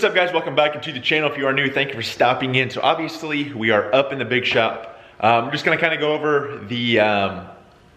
What's up, guys? Welcome back into the channel. If you are new, thank you for stopping in. So obviously we are up in the big shop. I'm just gonna kind of go over the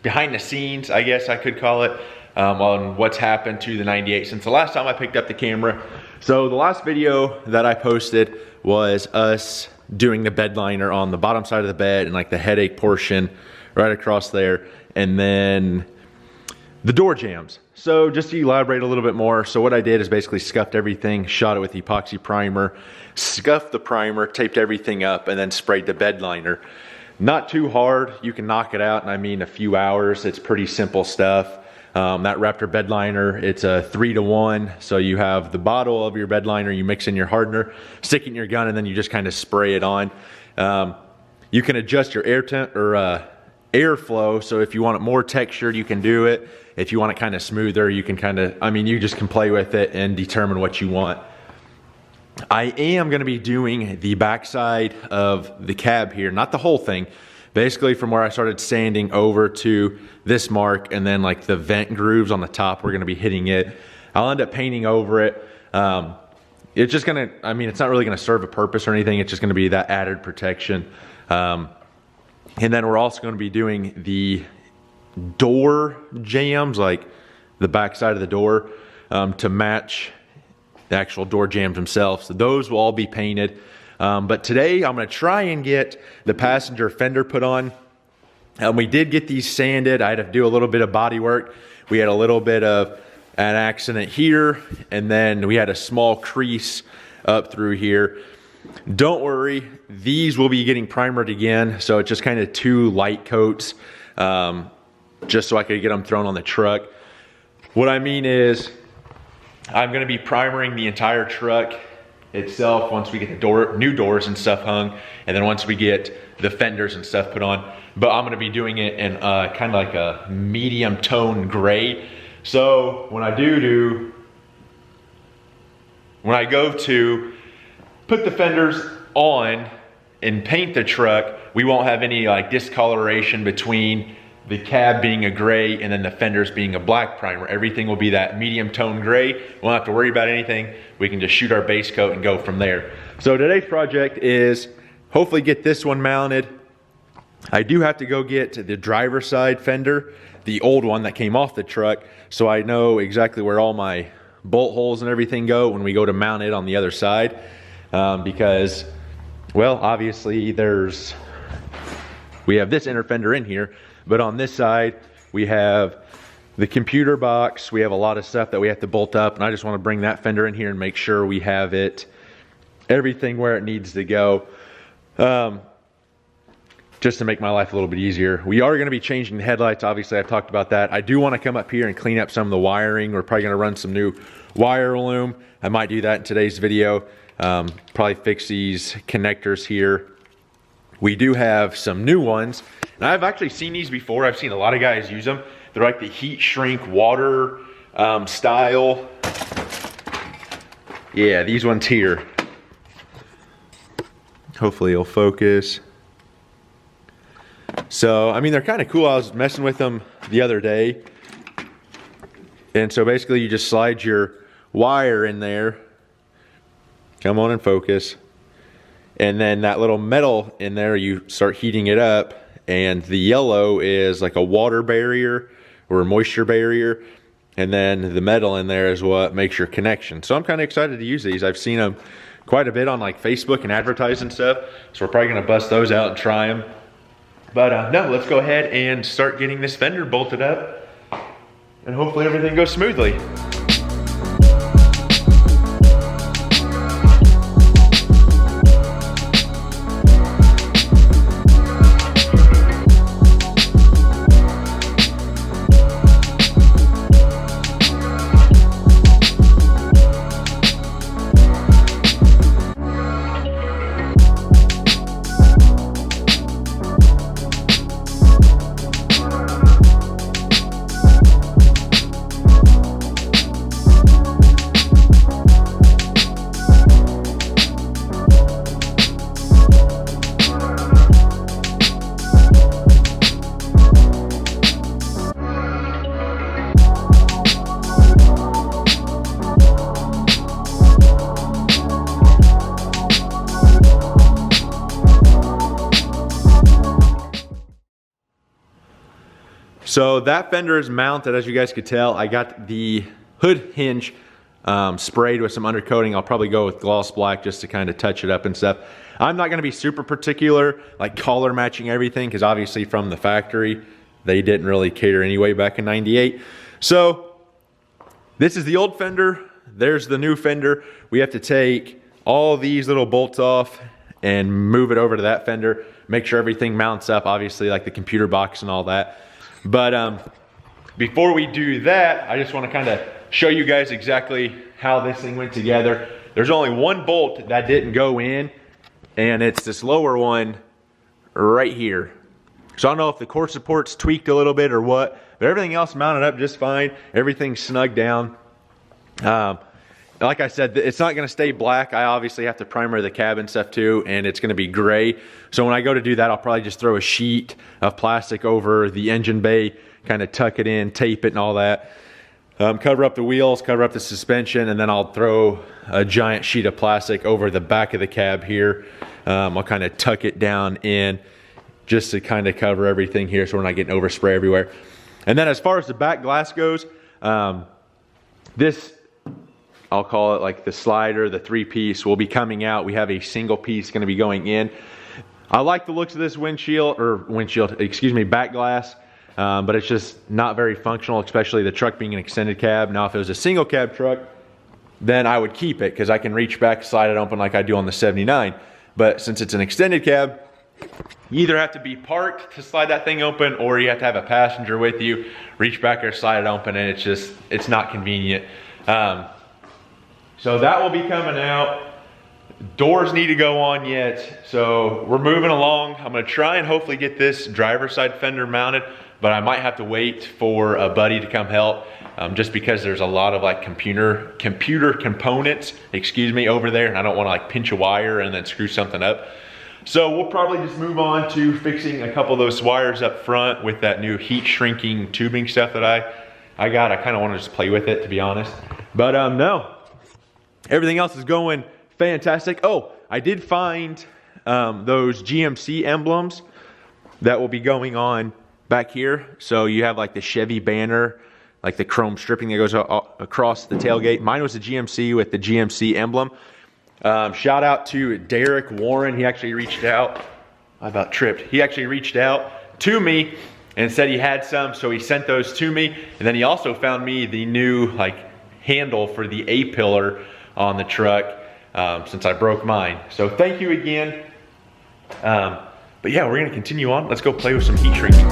behind the scenes, I guess I could call it, on what's happened to the 98 since the last time I picked up the camera. So the last video that I posted was us doing the bed liner on the bottom side of the bed and like the headache portion right across there, and then the door jambs. So just to elaborate a little bit more, so what I did is basically scuffed everything, shot it with epoxy primer, scuffed the primer, taped everything up, and then sprayed the bed liner. Not too hard, you can knock it out in, I mean, a few hours. It's pretty simple stuff. That Raptor bed liner, it's a 3-to-1. So you have the bottle of your bed liner, you mix in your hardener, stick it in your gun, and then you just kind of spray it on. You can adjust your airflow, so if you want it more textured, you can do it. If you want it kind of smoother, you can kind of, I mean, you just can play with it and determine what you want. I am going to be doing the backside of the cab here, not the whole thing. Basically from where I started sanding over to this mark, and then like the vent grooves on the top, we're going to be hitting it. I'll end up painting over it. It's just going to, I mean, it's not really going to serve a purpose or anything. It's just going to be that added protection. And then we're also going to be doing the door jambs, like the back side of the door, to match the actual door jambs themselves. So those will all be painted. But today I'm going to try and get the passenger fender put on. We did get these sanded. I had to do a little bit of body work. We had a little bit of an accident here, and then we had a small crease up through here. Don't worry, these will be getting primered again, so it's just kind of 2 light coats, just so I could get them thrown on the truck. What I mean is, I'm going to be primering the entire truck itself once we get the new doors and stuff hung, and then once we get the fenders and stuff put on. But I'm going to be doing it in kind of like a medium tone gray. So when I go to put the fenders on and paint the truck, we won't have any like discoloration between the cab being a gray and then the fenders being a black primer. Everything will be that medium tone gray. We won't have to worry about anything. We can just shoot our base coat and go from there. So today's project is hopefully get this one mounted. I do have to go get the driver's side fender, the old one that came off the truck, so I know exactly where all my bolt holes and everything go when we go to mount it on the other side. Because, well, obviously we have this inner fender in here, but on this side we have the computer box. We have a lot of stuff that we have to bolt up, and I just want to bring that fender in here and make sure we have everything where it needs to go, just to make my life a little bit easier. We are going to be changing the headlights. Obviously I've talked about that. I do want to come up here and clean up some of the wiring. We're probably going to run some new wire loom. I might do that in today's video. Probably fix these connectors here. We do have some new ones, and I've actually seen these before. I've seen a lot of guys use them. They're like the heat shrink water style. Yeah, these ones here. Hopefully it'll focus. So, I mean, they're kind of cool. I was messing with them the other day. And so basically you just slide your wire in there. Come on and focus. And then that little metal in there, you start heating it up, and the yellow is like a water barrier or a moisture barrier, and then the metal in there is what makes your connection. So I'm kind of excited to use these. I've seen them quite a bit on like Facebook and advertising stuff, so we're probably going to bust those out and try them. But no, let's go ahead and start getting this fender bolted up, and hopefully everything goes smoothly. So that fender is mounted, as you guys could tell. I got the hood hinge sprayed with some undercoating. I'll probably go with gloss black just to kind of touch it up and stuff. I'm not gonna be super particular, like color matching everything, because obviously from the factory, they didn't really cater anyway back in '98. So this is the old fender. There's the new fender. We have to take all these little bolts off and move it over to that fender. Make sure everything mounts up, obviously, like the computer box and all that. But before we do that, I just want to kind of show you guys exactly how this thing went together. There's only one bolt that didn't go in, and it's this lower one right here. So I don't know if the core support's tweaked a little bit or what, but everything else mounted up just fine. Everything's snug down. Like I said, it's not gonna stay black. I obviously have to primer the cab and stuff too, and it's gonna be gray. So when I go to do that, I'll probably just throw a sheet of plastic over the engine bay, kind of tuck it in, tape it and all that. Cover up the wheels, cover up the suspension, and then I'll throw a giant sheet of plastic over the back of the cab here. I'll kind of tuck it down in just to kind of cover everything here so we're not getting overspray everywhere. And then as far as the back glass goes, this, I'll call it like the slider, the 3-piece will be coming out. We have a single piece going to be going in. I like the looks of this back glass, but it's just not very functional, especially the truck being an extended cab. Now, if it was a single cab truck, then I would keep it because I can reach back, slide it open like I do on the 79. But since it's an extended cab, you either have to be parked to slide that thing open, or you have to have a passenger with you, reach back there, slide it open, and it's not convenient. So that will be coming out. Doors need to go on yet, so we're moving along. I'm gonna try and hopefully get this driver's side fender mounted, but I might have to wait for a buddy to come help, just because there's a lot of like computer components, over there, and I don't wanna like pinch a wire and then screw something up. So we'll probably just move on to fixing a couple of those wires up front with that new heat shrinking tubing stuff that I got. I kind of want to just play with it, to be honest. But no, everything else is going fantastic. Oh, I did find those GMC emblems that will be going on back here. So you have like the Chevy banner, like the chrome stripping that goes across the tailgate. Mine was the GMC with the GMC emblem. Shout out to Derek Warren. He actually reached out. I about tripped. He actually reached out to me and said he had some, so he sent those to me. And then he also found me the new like handle for the A-pillar on the truck, since I broke mine. So thank you again. But yeah, we're gonna continue on. Let's go play with some heat shrinking.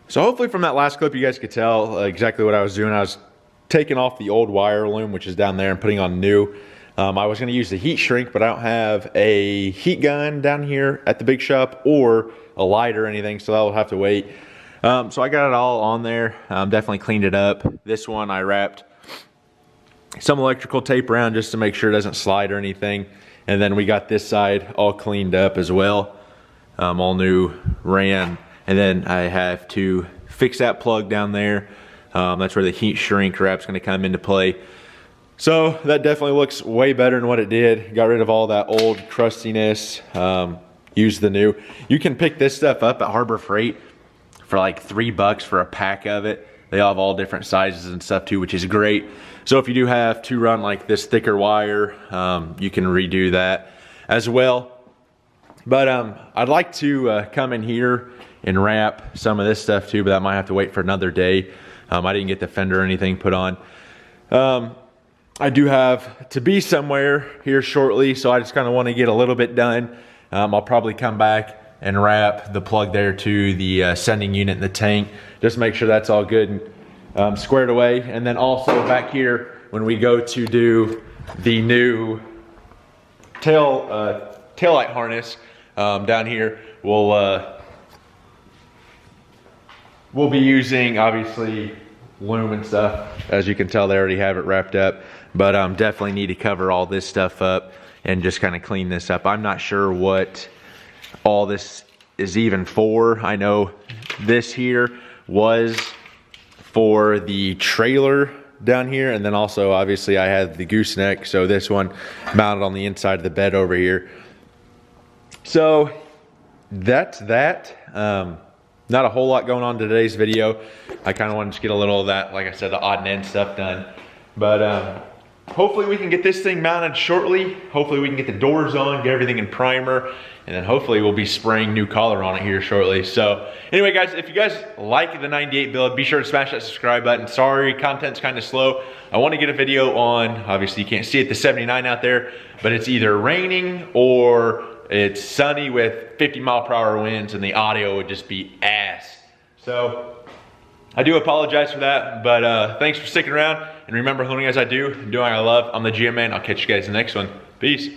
So hopefully from that last clip you guys could tell exactly what I was doing. I was taking off the old wire loom, which is down there, and putting on new. I was going to use the heat shrink, but I don't have a heat gun down here at the big shop or a light or anything, so that will have to wait. So I got it all on there. Definitely cleaned it up. This one I wrapped some electrical tape around just to make sure it doesn't slide or anything. And then we got this side all cleaned up as well. All new ran. And then I have to fix that plug down there. That's where the heat shrink wrap's gonna come into play. So that definitely looks way better than what it did. Got rid of all that old crustiness, used the new. You can pick this stuff up at Harbor Freight for like $3 for a pack of it. They all have all different sizes and stuff too, which is great. So if you do have to run like this thicker wire, you can redo that as well. But I'd like to come in here and wrap some of this stuff too, but that might have to wait for another day. I didn't get the fender or anything put on. I do have to be somewhere here shortly, so I just kind of want to get a little bit done. I'll probably come back and wrap the plug there to the sending unit in the tank. Just make sure that's all good and squared away. And then also back here, when we go to do the new taillight harness down here, we'll be using obviously loom and stuff. As you can tell, they already have it wrapped up, but definitely need to cover all this stuff up and just kind of clean this up. I'm not sure what all this is even for. I know this here was for the trailer down here, and then also obviously I had the gooseneck, so this one mounted on the inside of the bed over here. So that's that. Not a whole lot going on in today's video. I kind of wanted to get a little of that, like I said, the odd and end stuff done. But hopefully we can get this thing mounted shortly. Hopefully we can get the doors on, get everything in primer, and then hopefully we'll be spraying new color on it here shortly. So anyway guys, if you guys like the 98 build, be sure to smash that subscribe button. Sorry, content's kind of slow. I want to get a video on, obviously you can't see it, the 79 out there, but it's either raining or it's sunny with 50-mile-per-hour winds, and the audio would just be ass. So I do apologize for that, but thanks for sticking around. And remember, learning as I do, doing what I love. I'm the GM man. I'll catch you guys in the next one. Peace.